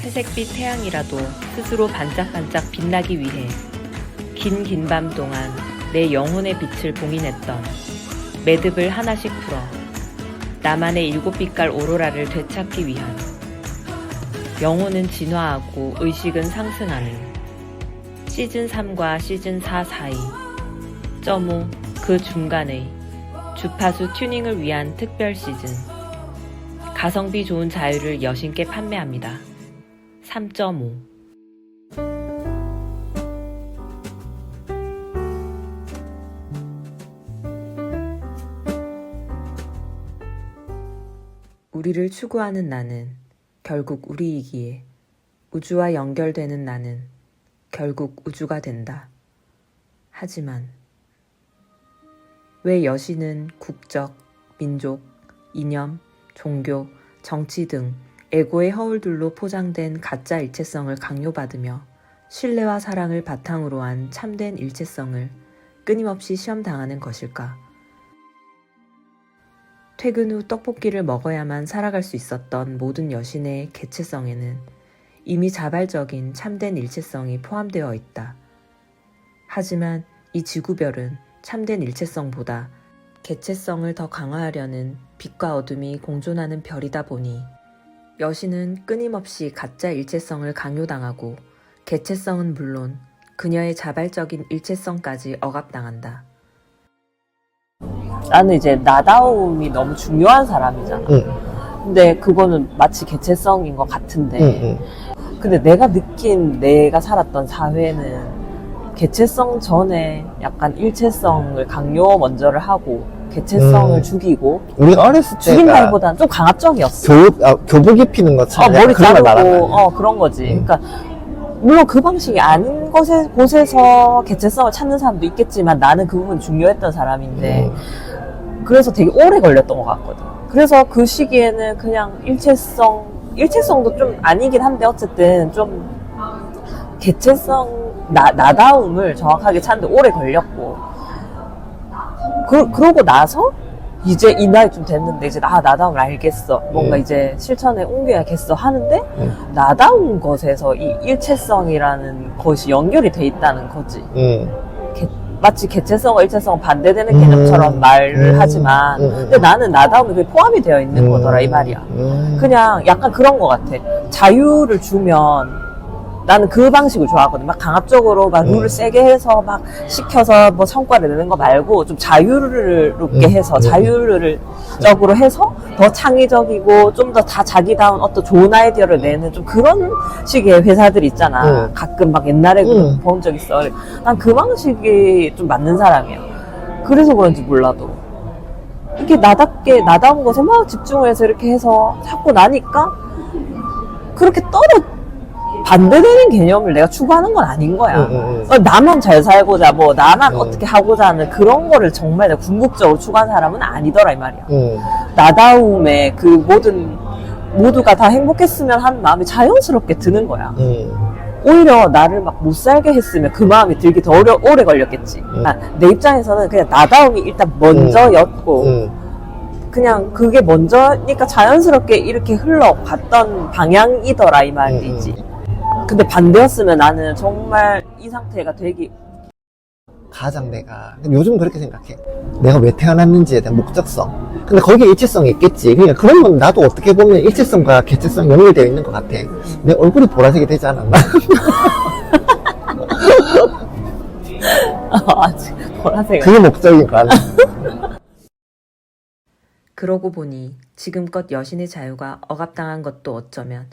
회색빛 태양이라도 스스로 반짝반짝 빛나기 위해 긴 밤 동안 내 영혼의 빛을 봉인했던 매듭을 하나씩 풀어 나만의 7빛깔 오로라를 되찾기 위한 영혼은 진화하고 의식은 상승하는 시즌3과 시즌4 사이 .5 그 중간의 주파수 튜닝을 위한 특별 시즌 가성비 좋은 자유를 여신께 판매합니다. 3.5 우리를 추구하는 나는 결국 우리이기에 우주와 연결되는 나는 결국 우주가 된다. 하지만 왜 여신은 국적, 민족, 이념, 종교, 정치 등 에고의 허울들로 포장된 가짜 일체성을 강요받으며 신뢰와 사랑을 바탕으로 한 참된 일체성을 끊임없이 시험당하는 것일까? 퇴근 후 떡볶이를 먹어야만 살아갈 수 있었던 모든 여신의 개체성에는 이미 자발적인 참된 일체성이 포함되어 있다. 하지만 이 지구별은 참된 일체성보다 개체성을 더 강화하려는 빛과 어둠이 공존하는 별이다 보니 여신은 끊임없이 가짜 일체성을 강요당하고 개체성은 물론 그녀의 자발적인 일체성까지 억압당한다. 나는 이제 나다움이 너무 중요한 사람이잖아. 근데 그거는 마치 개체성인 것 같은데 근데 내가 느낀 내가 살았던 사회는 개체성 전에 약간 일체성을 강요 먼저를 하고 개체성을 죽이고 우리가 어렸을 때가 죽인다기보다는 좀 강압적이었어. 교복 입히는 것처럼 머리 그런 걸 말하는 자르고 거야. 그런 거지. 그러니까 물론 그 방식이 아닌 곳에서 개체성을 찾는 사람도 있겠지만 나는 그 부분 중요했던 사람인데 그래서 되게 오래 걸렸던 것 같거든. 그래서 그 시기에는 그냥 일체성도 좀 아니긴 한데 어쨌든 좀 개체성, 나다움을 정확하게 찾는데 오래 걸렸고 그러고 나서 이제 이 나이 좀 됐는데 이제 나다움을 알겠어. 뭔가 이제 실천에 옮겨야겠어 하는데 나다운 것에서 이 일체성이라는 것이 연결이 돼 있다는 거지. 마치 개체성과 일체성은 반대되는 개념처럼 말을 하지만 근데 나는 나다움이 그게 포함이 되어 있는 거더라 이 말이야. 그냥 약간 그런 것 같아. 자유를 주면 나는 그 방식을 좋아하거든. 막 강압적으로 막 룰을 세게 해서 막 시켜서 뭐 성과를 내는 거 말고 좀 자유롭게 해서 자유적으로 해서 더 창의적이고 좀 더 다 자기다운 어떤 좋은 아이디어를 내는 좀 그런 식의 회사들 있잖아. 가끔 막 옛날에 본 적 있어. 난 그 방식이 좀 맞는 사람이야. 그래서 그런지 몰라도 이렇게 나다운 것에 막 집중을 해서 이렇게 해서 자꾸 나니까 그렇게 반대되는 개념을 내가 추구하는 건 아닌 거야. 나만 잘 살고자, 뭐, 나만 어떻게 하고자 하는 그런 거를 정말 내가 궁극적으로 추구하는 사람은 아니더라, 이 말이야. 나다움에 그 모두가 다 행복했으면 하는 마음이 자연스럽게 드는 거야. 오히려 나를 막 못 살게 했으면 그 마음이 들기 더 오래 걸렸겠지. 내 입장에서는 그냥 나다움이 일단 먼저였고, 그냥 그게 먼저니까 자연스럽게 이렇게 흘러갔던 방향이더라, 이 말이지. 근데 반대였으면 나는 정말 이 상태가 되게 가장 내가 요즘 그렇게 생각해. 내가 왜 태어났는지에 대한 목적성. 근데 거기에 일체성이 있겠지. 그러니까 그런 건 나도 어떻게 보면 일체성과 개체성이 연결되어 있는 것 같아. 내 얼굴이 보라색이 되지 않았나? 아직 보라색. 그게 목적인 거 아니야? 그러고 보니 지금껏 여신의 자유가 억압당한 것도 어쩌면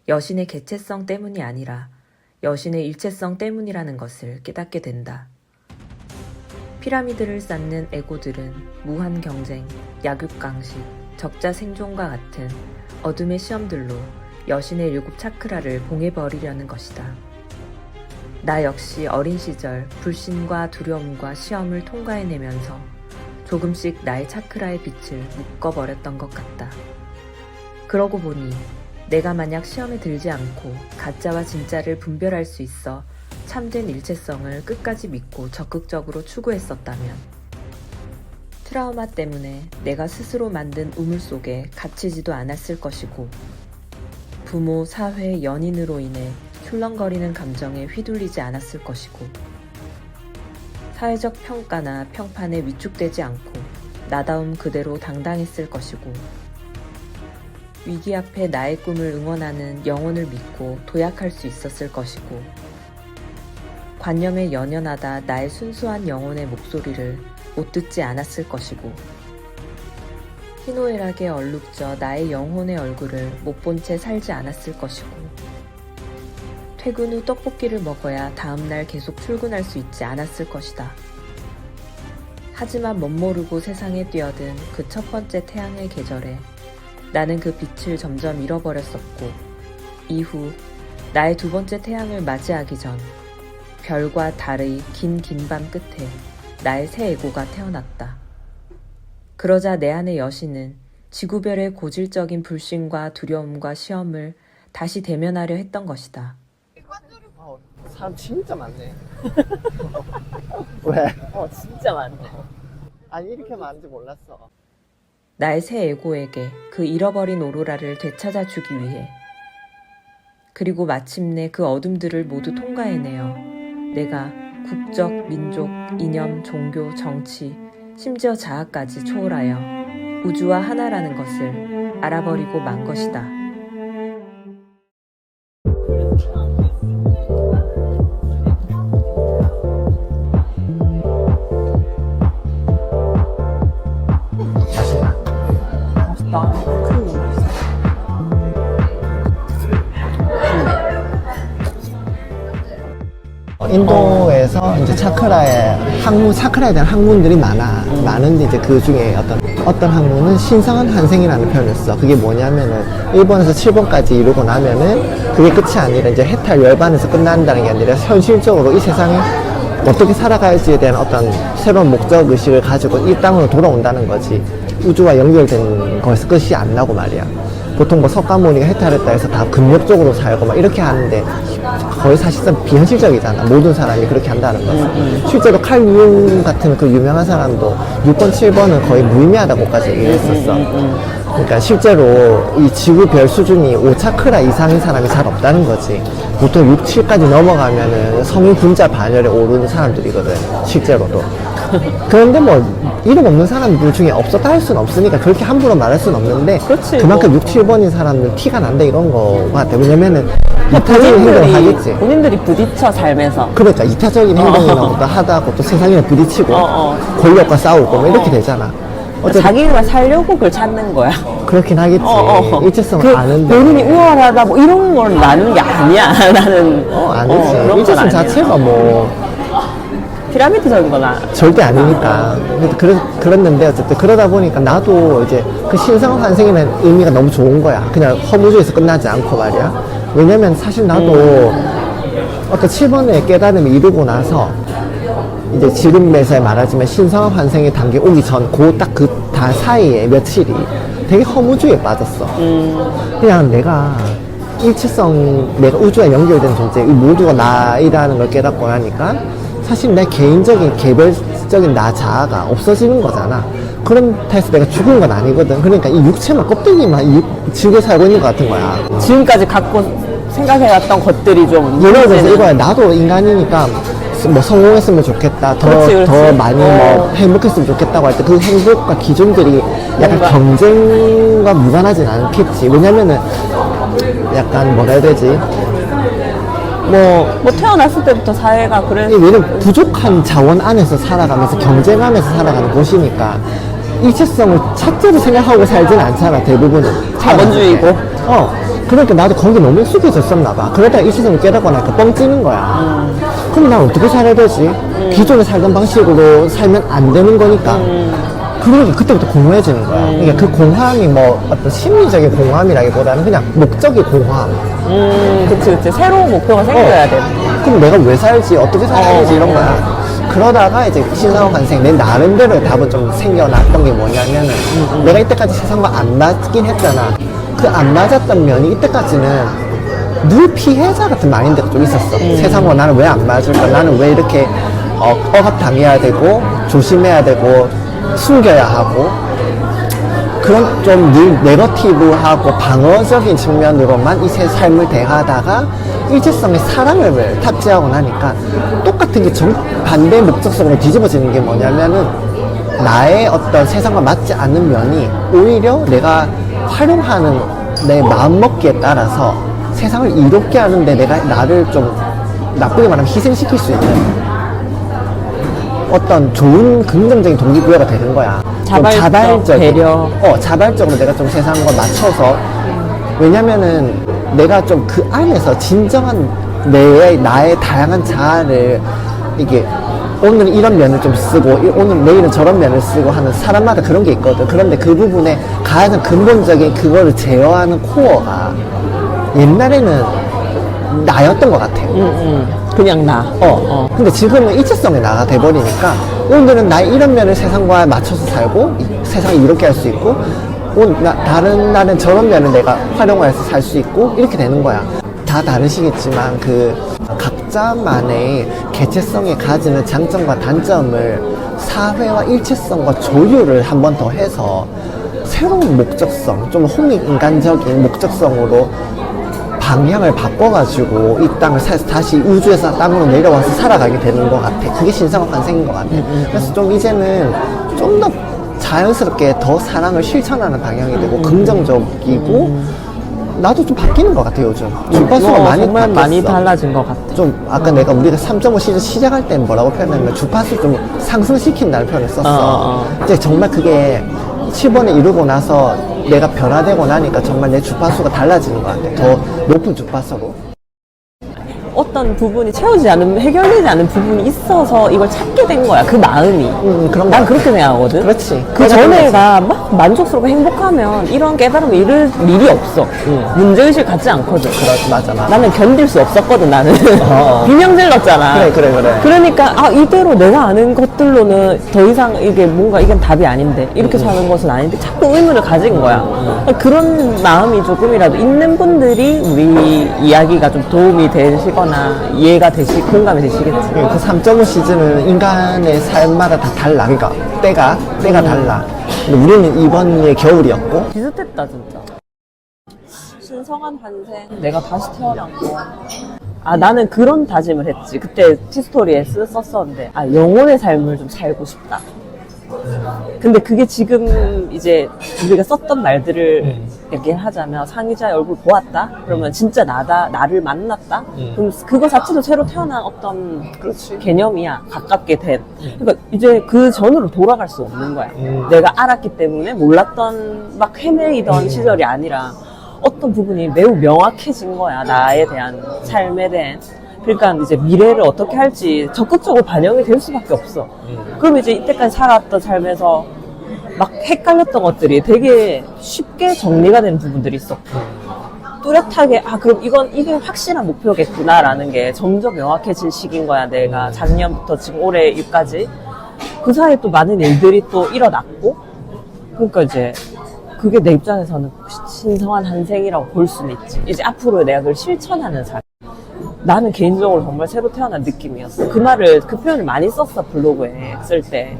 여신의 개체성 때문이 아니라 여신의 일체성 때문이라는 것을 깨닫게 된다. 피라미드를 쌓는 에고들은 무한 경쟁, 약육강식, 적자 생존과 같은 어둠의 시험들로 여신의 7 차크라를 봉해버리려는 것이다. 나 역시 어린 시절 불신과 두려움과 시험을 통과해내면서 조금씩 나의 차크라의 빛을 묶어버렸던 것 같다. 그러고 보니 내가 만약 시험에 들지 않고 가짜와 진짜를 분별할 수 있어 참된 일체성을 끝까지 믿고 적극적으로 추구했었다면 트라우마 때문에 내가 스스로 만든 우물 속에 갇히지도 않았을 것이고 부모, 사회, 연인으로 인해 출렁거리는 감정에 휘둘리지 않았을 것이고, 사회적 평가나 평판에 위축되지 않고 나다움 그대로 당당했을 것이고, 위기 앞에 나의 꿈을 응원하는 영혼을 믿고 도약할 수 있었을 것이고, 관념에 연연하다 나의 순수한 영혼의 목소리를 못 듣지 않았을 것이고, 희노애락에 얼룩져 나의 영혼의 얼굴을 못 본 채 살지 않았을 것이고, 퇴근 후 떡볶이를 먹어야 다음날 계속 출근할 수 있지 않았을 것이다. 하지만 멋모르고 세상에 뛰어든 그 첫 번째 태양의 계절에 나는 그 빛을 점점 잃어버렸었고, 이후 나의 두 번째 태양을 맞이하기 전 별과 달의 긴 밤 끝에 나의 새 에고가 태어났다. 그러자 내 안의 여신은 지구별의 고질적인 불신과 두려움과 시험을 다시 대면하려 했던 것이다. 사람 진짜 많네. 왜? 진짜 많네. 아니 이렇게 많은지 몰랐어. 나의 새 에고에게 그 잃어버린 오로라를 되찾아주기 위해, 그리고 마침내 그 어둠들을 모두 통과해내어 내가 국적, 민족, 이념, 종교, 정치, 심지어 자아까지 초월하여 우주와 하나라는 것을 알아버리고 만 것이다. 인도에서 이제 차크라에 대한 학문들이 많은데 이제 그 중에 어떤 학문은 신성한 환생이라는 표현을 써. 그게 뭐냐면은 1번에서 7번까지 이루고 나면은 그게 끝이 아니라 이제 해탈 열반에서 끝난다는 게 아니라 현실적으로 이 세상에 어떻게 살아갈지에 대한 어떤 새로운 목적 의식을 가지고 이 땅으로 돌아온다는 거지. 우주와 연결된 거에서 끝이 안 나고 말이야. 보통 뭐 석가모니가 해탈했다 해서 다 금욕적으로 살고 막 이렇게 하는데 거의 사실상 비현실적이잖아. 모든 사람이 그렇게 한다는 것은. 실제로 칼 융 같은 그 유명한 사람도 6번, 7번은 거의 무의미하다고까지 얘기했었어. 그러니까 실제로 이 지구별 수준이 5차크라 이상인 사람이 잘 없다는 거지. 보통 6, 7까지 넘어가면은 성인 분자 반열에 오르는 사람들이거든, 실제로도. 그런데 뭐 이름 없는 사람들 중에 없었다 할 수는 없으니까 그렇게 함부로 말할 수는 없는데, 그렇지, 그만큼 뭐. 6, 7번인 사람은 티가 난다 이런 거 같아. 왜냐면은 이타적인 행동을 하겠지. 본인들이 부딪혀 살면서. 그러니까 이타적인 행동이나 보다 하다고 또 세상이랑 부딪히고 권력과 싸우고 뭐 이렇게 되잖아. 어쨌든 자기가 살려고 그걸 찾는 거야. 그렇긴 하겠지. 일체성을 아는데. 본인이 우월하다 뭐 이런 걸 나는 게 아니야. 나는 아니지. 그런 건 일체성 아니야. 자체가 뭐 피라미드적인 거나 절대 아니니까. 그랬는데 어쨌든 그러다 보니까 나도 이제 그 신성 환생이라는 의미가 너무 좋은 거야. 그냥 허무주에서 끝나지 않고 말이야. 왜냐면 사실 나도 어떤 7번의 깨달음을 이루고 나서 이제 지름에서 말하자면 신성한 환생의 단계 오기 전 딱 그 다 사이에 며칠이 되게 허무주의에 빠졌어. 그냥 내가 일체성, 내가 우주와 연결된 존재, 이 모두가 나이라는 걸 깨닫고 나니까 사실 내 개인적인 개별적인 나 자아가 없어지는 거잖아. 그렇다 해서 내가 죽은 건 아니거든. 그러니까 이 육체만 껍데기만 지고 살고 있는 것 같은 거야. 지금까지 갖고 생각해왔던 것들이 좀 예를 들어서 이거야. 나도 인간이니까 뭐 성공했으면 좋겠다. 그렇지. 더 많이 뭐 행복했으면 좋겠다고 할 때 그 행복과 기준들이 약간 경쟁과 무관하진 않겠지. 왜냐면은 약간 뭐라 해야 되지? 뭐 태어났을 때부터 사회가 그래. 왜냐면 부족한 자원 안에서 살아가면서 경쟁하면서 살아가는 곳이니까 일체성을 첫째로 생각하고 살진 않잖아, 대부분은. 자본주의고. 그러니까 나도 거기 너무 익숙해졌었나 봐. 그러다가 일체성을 깨닫고 나니까 뻥 찌는 거야. 그럼 난 어떻게 살아야 되지? 기존에 살던 방식으로 살면 안 되는 거니까. 그러니까 그때부터 공허해지는 거야. 그러니까 그 공허함이 뭐 어떤 심리적인 공허함이라기보다는 그냥 목적의 공허함. 그치. 새로운 목표가 생겨야 돼. 그럼 내가 왜 살지? 어떻게 살아야 되지? 이런 거야. 그러다가 이제 신성 환생, 내 나름대로의 답은 좀 생겨났던 게 뭐냐면은 내가 이때까지 세상과 안 맞긴 했잖아. 그 안 맞았던 면이 이때까지는 늘 피해자 같은 마인드가 좀 있었어. 세상과 나는 왜 안 맞을까? 나는 왜 이렇게 억압당해야 되고 조심해야 되고 숨겨야 하고 그런 좀 늘 네거티브하고 방어적인 측면으로만 이 새 삶을 대하다가 일체성의 사랑을 탑재하고 나니까 똑같은 게 정반대 목적성으로 뒤집어지는 게 뭐냐면은 나의 어떤 세상과 맞지 않는 면이 오히려 내가 활용하는 내 마음먹기에 따라서 세상을 이롭게 하는데 내가 나를 좀 나쁘게 말하면 희생시킬 수 있는 어떤 좋은 긍정적인 동기부여가 되는 거야. 좀 자발적 배려. 자발적으로 내가 좀 세상과 맞춰서. 왜냐면은 내가 좀 그 안에서 진정한 나의 다양한 자아를 이게 오늘은 이런 면을 좀 쓰고 오늘 내일은 저런 면을 쓰고 하는 사람마다 그런 게 있거든. 그런데 그 부분에 가장 근본적인 그거를 제어하는 코어가 옛날에는 나였던 것 같아. 그냥 나. 근데 지금은 일체성의 나가 돼버리니까 오늘은 나의 이런 면을 세상과 맞춰서 살고 세상을 이렇게 할 수 있고 다른 날은 저런 면을 내가 활용해서 살 수 있고 이렇게 되는 거야. 다 다르시겠지만 그 각자만의 개체성이 가지는 장점과 단점을 사회와 일체성과 조율을 한 번 더 해서 새로운 목적성, 좀 홍익인간적인 목적성으로 방향을 바꿔가지고 이 땅을 다시 우주에서 땅으로 내려와서 살아가게 되는 것 같아. 그게 신성한 환생인 것 같아. 그래서 좀 이제는 좀 더 자연스럽게 더 사랑을 실천하는 방향이 되고 긍정적이고 나도 좀 바뀌는 것 같아 요즘. 주파수가 많이 정말 바뀌었어. 많이 달라진 것 같아. 좀 아까 우리가 3.5 시즌 시작할 때는 뭐라고 표현했냐면 주파수 좀 상승시킨다는 표현을 썼어. 이제 정말 그게 7번에 이루고 나서 내가 변화되고 나니까 정말 내 주파수가 달라지는 것 같아. 더 높은 주파수로. 어떤 부분이 채워지지 않은, 해결되지 않은 부분이 있어서 이걸 찾게 된 거야. 그 마음이. 그런 난 것 그렇게 생각하거든. 그렇지. 그 전에가 막 만족스럽고 행복하면 이런 깨달음을 이룰 일이 없어. 문제의식 갖지 않거든. 맞아. 나는 견딜 수 없었거든, 나는. 비명 질렀잖아. 그래. 그러니까, 이대로 내가 아는 것들로는 더 이상 이게 뭔가 이건 답이 아닌데, 이렇게 사는 것은 아닌데, 자꾸 의문을 가진 거야. 그런 마음이 조금이라도 있는 분들이 우리 이야기가 좀 도움이 되시거나, 이해가 공감이 되시겠지. 그 3.5 시즌은 인간의 삶마다 다 달라. 그러니까 때가 달라. 근데 우리는 이번에 겨울이었고 비슷했다, 진짜. 신성한 환생. 내가 다시 태어난 거. 나는 그런 다짐을 했지. 그때 티스토리에 썼었는데, 영혼의 삶을 좀 살고 싶다. 근데 그게 지금 이제 우리가 썼던 말들을 얘기하자면 상의자의 얼굴 보았다? 그러면 진짜 나를 만났다? 그럼 그거 자체도 새로 태어난 어떤 개념이야. 가깝게 된. 그러니까 이제 그 전으로 돌아갈 수 없는 거야. 내가 알았기 때문에 몰랐던 막 헤매이던 시절이 아니라 어떤 부분이 매우 명확해진 거야. 나에 대한 삶에 대한. 그러니까 이제 미래를 어떻게 할지 적극적으로 반영이 될 수밖에 없어. 그럼 이제 이때까지 살았던 삶에서 막 헷갈렸던 것들이 되게 쉽게 정리가 되는 부분들이 있었고, 뚜렷하게 그럼 이게 확실한 목표겠구나라는 게 점점 명확해질 시기인 거야. 내가 작년부터 지금 올해까지 그 사이에 또 많은 일들이 또 일어났고, 그러니까 이제 그게 내 입장에서는 신성한 환생이라고 볼 수는 있지. 이제 앞으로 내가 그걸 실천하는 삶. 나는 개인적으로 정말 새로 태어난 느낌이었어. 그 표현을 많이 썼어, 블로그에 쓸 때.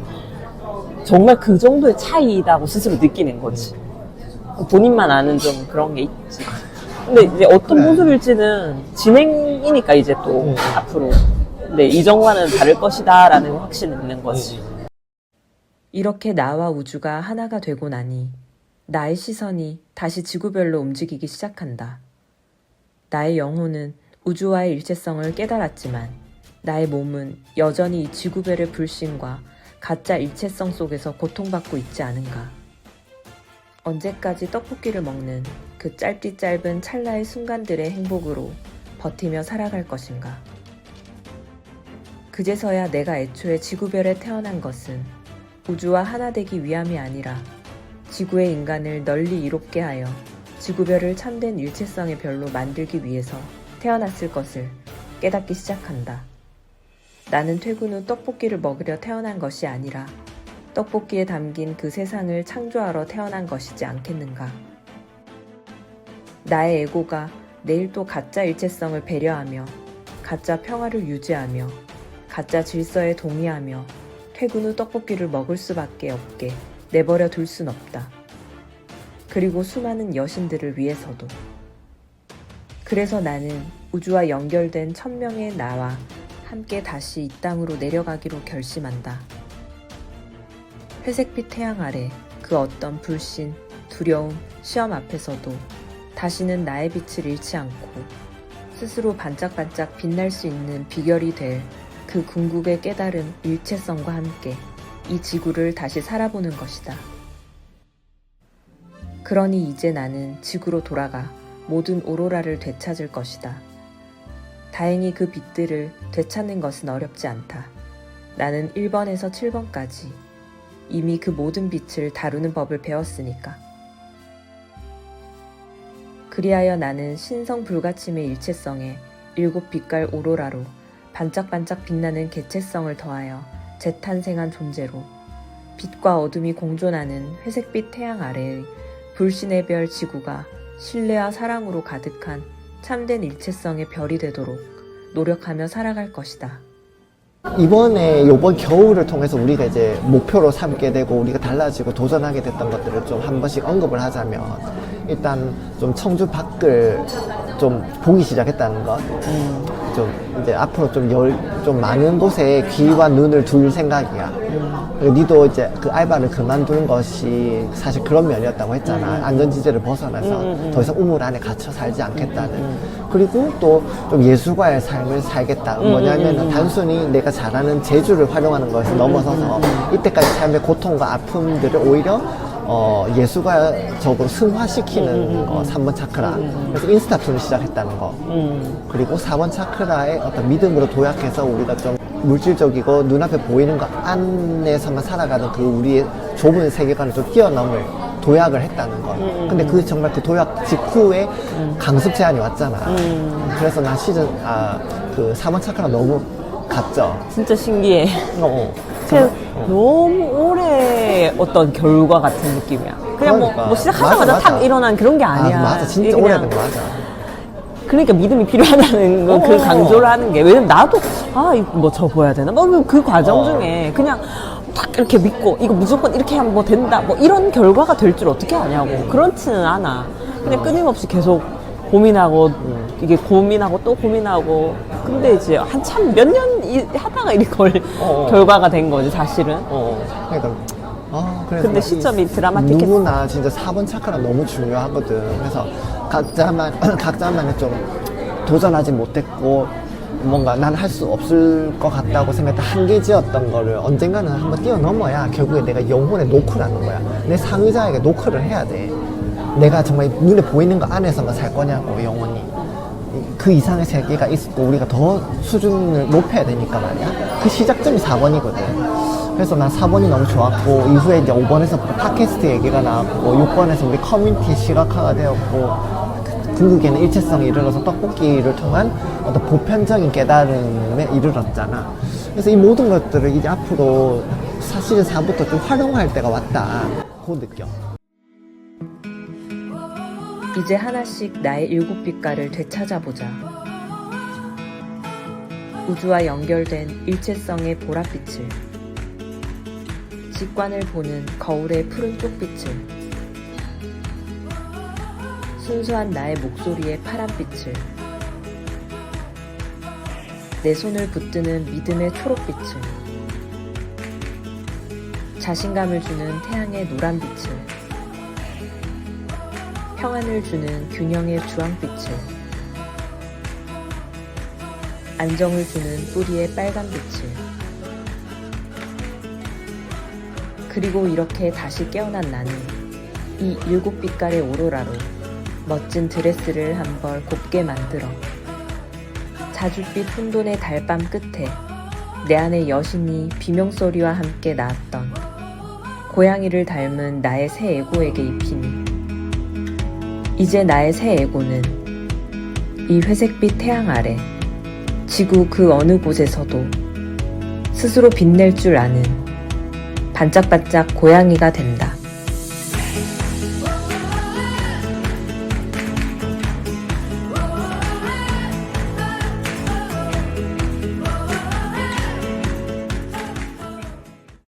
정말 그 정도의 차이다고 스스로 느끼는 거지. 본인만 아는 좀 그런 게 있지. 근데 이제 어떤 모습일지는 진행이니까 이제 또 앞으로. 근데 이전과는 다를 것이다 라는 확신은 있는 거지. 이렇게 나와 우주가 하나가 되고 나니 나의 시선이 다시 지구별로 움직이기 시작한다. 나의 영혼은 우주와의 일체성을 깨달았지만 나의 몸은 여전히 이 지구별의 불신과 가짜 일체성 속에서 고통받고 있지 않은가. 언제까지 떡볶이를 먹는 그 짧디 짧은 찰나의 순간들의 행복으로 버티며 살아갈 것인가. 그제서야 내가 애초에 지구별에 태어난 것은 우주와 하나 되기 위함이 아니라 지구의 인간을 널리 이롭게 하여 지구별을 참된 일체성의 별로 만들기 위해서 태어났을 것을 깨닫기 시작한다. 나는 퇴근 후 떡볶이를 먹으려 태어난 것이 아니라 떡볶이에 담긴 그 세상을 창조하러 태어난 것이지 않겠는가. 나의 에고가 내일 또 가짜 일체성을 배려하며 가짜 평화를 유지하며 가짜 질서에 동의하며 퇴근 후 떡볶이를 먹을 수밖에 없게 내버려 둘 순 없다. 그리고 수많은 여신들을 위해서도. 그래서 나는 우주와 연결된 천명의 나와 함께 다시 이 땅으로 내려가기로 결심한다. 회색빛 태양 아래 그 어떤 불신, 두려움, 시험 앞에서도 다시는 나의 빛을 잃지 않고 스스로 반짝반짝 빛날 수 있는 비결이 될 그 궁극의 깨달음 일체성과 함께 이 지구를 다시 살아보는 것이다. 그러니 이제 나는 지구로 돌아가 모든 오로라를 되찾을 것이다. 다행히 그 빛들을 되찾는 것은 어렵지 않다. 나는 1번에서 7번까지 이미 그 모든 빛을 다루는 법을 배웠으니까. 그리하여 나는 신성 불가침의 일체성에 7빛깔 오로라로 반짝반짝 빛나는 개체성을 더하여 재탄생한 존재로 빛과 어둠이 공존하는 회색빛 태양 아래의 불신의 별 지구가 신뢰와 사랑으로 가득한 참된 일체성의 별이 되도록 노력하며 살아갈 것이다. 요번 겨울을 통해서 우리가 이제 목표로 삼게 되고 우리가 달라지고 도전하게 됐던 것들을 좀 한 번씩 언급을 하자면, 일단 좀 청주 밖을 좀 보기 시작했다는 것. 좀 이제 앞으로 좀 많은 곳에 귀와 눈을 둘 생각이야. 그리고 니도 이제 그 알바를 그만두는 것이 사실 그런 면이었다고 했잖아. 안전지대를 벗어나서 더 이상 우물 안에 갇혀 살지 않겠다는. 그리고 또 좀 예술가의 삶을 살겠다. 뭐냐면 단순히 내가 잘하는 재주를 활용하는 것을 넘어서서 이때까지 삶의 고통과 아픔들을 오히려 예술가적으로 승화시키는 거, 3번 차크라. 그래서 인스타툰을 시작했다는 거. 그리고 4번 차크라의 어떤 믿음으로 도약해서 우리가 좀 물질적이고 눈앞에 보이는 것 안에서만 살아가는 그 우리의 좁은 세계관을 좀 뛰어넘을 도약을 했다는 거. 근데 그 정말 그 도약 직후에 강습 제안이 왔잖아. 그래서 나 그 4번 차크라 너무 갔죠. 진짜 신기해. 너무 오래 어떤 결과 같은 느낌이야. 그냥 그러니까. 뭐 시작하자마자 맞아. 탁 일어난 그런 게 아니야. 맞아. 진짜 이게 그냥 오래된 거 맞아. 그러니까 믿음이 필요하다는 거, 그 강조를 하는 게. 왜냐면 나도, 이거 뭐 접어야 되나? 그 과정 중에 그냥 탁 이렇게 믿고, 이거 무조건 이렇게 하면 뭐 된다. 뭐 이런 결과가 될 줄 어떻게 아냐고. 그렇지는 않아. 그냥 끊임없이 계속 고민하고, 이게 고민하고 또 고민하고. 근데 이제 한참 몇 년 하다가 이렇게 결과가 된 거지, 사실은. 그러니까. 그래서 근데 시점이 드라마틱했어. 누구나 진짜 4번 차크라 너무 중요하거든. 그래서 각자만의 좀 도전하지 못했고, 뭔가 난 할 수 없을 것 같다고 생각했던 한계지였던 거를 언젠가는 한번 뛰어넘어야 결국에 내가 영혼의 노크를 하는 거야. 내 상의자에게 노크를 해야 돼. 내가 정말 눈에 보이는 거 안에서만 살 거냐고, 영혼이. 그 이상의 세계가 있고 우리가 더 수준을 높여야 되니까 말이야. 그 시작점이 4번이거든. 그래서 난 4번이 너무 좋았고, 이후에 이제 5번에서부터 팟캐스트 얘기가 나왔고, 6번에서 우리 커뮤니티 시각화가 되었고, 궁극에는 일체성에 이르러서 떡볶이를 통한 어떤 보편적인 깨달음에 이르렀잖아. 그래서 이 모든 것들을 이제 앞으로 시즌 4부터 좀 활용할 때가 왔다. 그 느낌. 이제 하나씩 나의 7빛깔을 되찾아보자. 우주와 연결된 일체성의 보랏빛을, 직관을 보는 거울의 푸른 쪽빛을, 순수한 나의 목소리의 파란빛을, 내 손을 붙드는 믿음의 초록빛을, 자신감을 주는 태양의 노란빛을, 평안을 주는 균형의 주황빛을, 안정을 주는 뿌리의 빨간빛을, 그리고 이렇게 다시 깨어난 나는 이 7빛깔의 오로라로 멋진 드레스를 한 벌 곱게 만들어 자줏빛 혼돈의 달밤 끝에 내 안의 여신이 비명소리와 함께 나왔던 고양이를 닮은 나의 새 에고에게 입히니, 이제 나의 새 에고는 이 회색빛 태양 아래 지구 그 어느 곳에서도 스스로 빛낼 줄 아는 반짝반짝 고양이가 된다.